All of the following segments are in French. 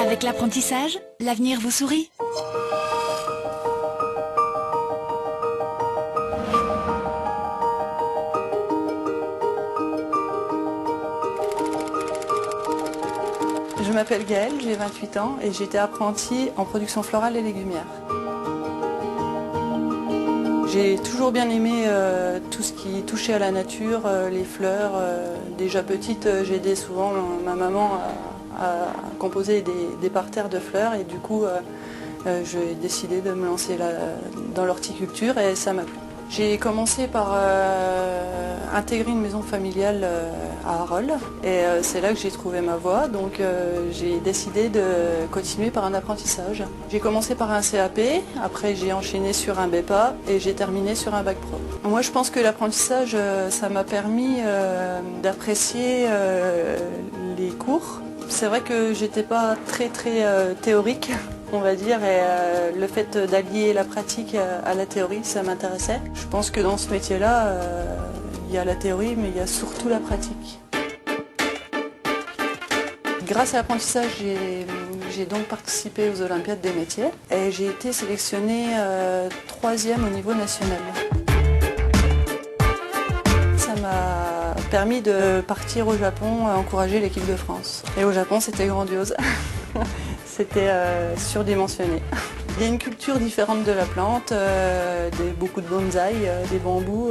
Avec l'apprentissage, l'avenir vous sourit. Je m'appelle Gaëlle, j'ai 28 ans et j'étais apprentie en production florale et légumière. J'ai toujours bien aimé tout ce qui touchait à la nature, les fleurs. Déjà petite, j'aidais souvent ma maman à composer des parterres de fleurs et du coup j'ai décidé de me lancer dans l'horticulture et ça m'a plu. J'ai commencé par intégrer une maison familiale à Arolles et c'est là que j'ai trouvé ma voie, donc j'ai décidé de continuer par un apprentissage. J'ai commencé par un CAP, après j'ai enchaîné sur un BEPA et j'ai terminé sur un bac pro. Moi je pense que l'apprentissage ça m'a permis d'apprécier les cours. C'est vrai que j'étais pas très théorique, on va dire, et le fait d'allier la pratique à la théorie, ça m'intéressait. Je pense que dans ce métier-là, il y a la théorie, mais il y a surtout la pratique. Grâce à l'apprentissage, j'ai donc participé aux Olympiades des métiers et j'ai été sélectionnée 3e au niveau national. Ça m'a permis de partir au Japon, encourager l'équipe de France. Et au Japon, c'était grandiose. C'était surdimensionné. Il y a une culture différente de la plante, beaucoup de bonsaï, des bambous,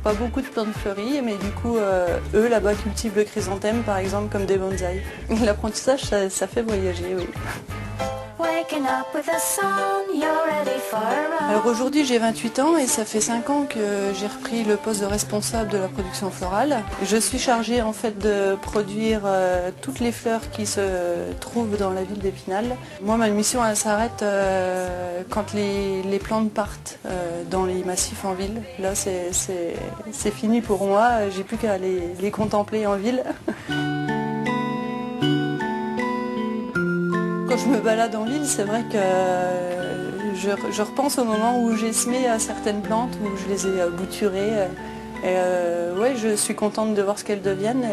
pas beaucoup de plantes fleuries, mais du coup, eux là-bas cultivent le chrysanthème par exemple comme des bonsaïs. L'apprentissage, ça fait voyager, oui. Alors aujourd'hui j'ai 28 ans et ça fait 5 ans que j'ai repris le poste de responsable de la production florale. Je suis chargée en fait de produire toutes les fleurs qui se trouvent dans la ville d'Épinal. Moi ma mission elle s'arrête quand les plantes partent dans les massifs en ville. Là c'est fini pour moi, j'ai plus qu'à les contempler en ville. Quand je me balade en ville, c'est vrai que je repense au moment où j'ai semé à certaines plantes, où je les ai bouturées. Ouais, je suis contente de voir ce qu'elles deviennent.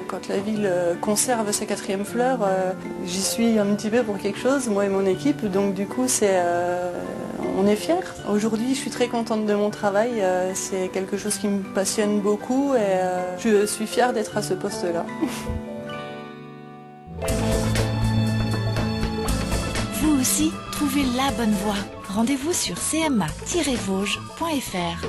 Quand la ville conserve sa 4e fleur, j'y suis un petit peu pour quelque chose, moi et mon équipe. Donc du coup, on est fiers. Aujourd'hui, je suis très contente de mon travail. C'est quelque chose qui me passionne beaucoup et je suis fière d'être à ce poste-là. Vous aussi, trouvez la bonne voie. Rendez-vous sur cma-vosges.fr.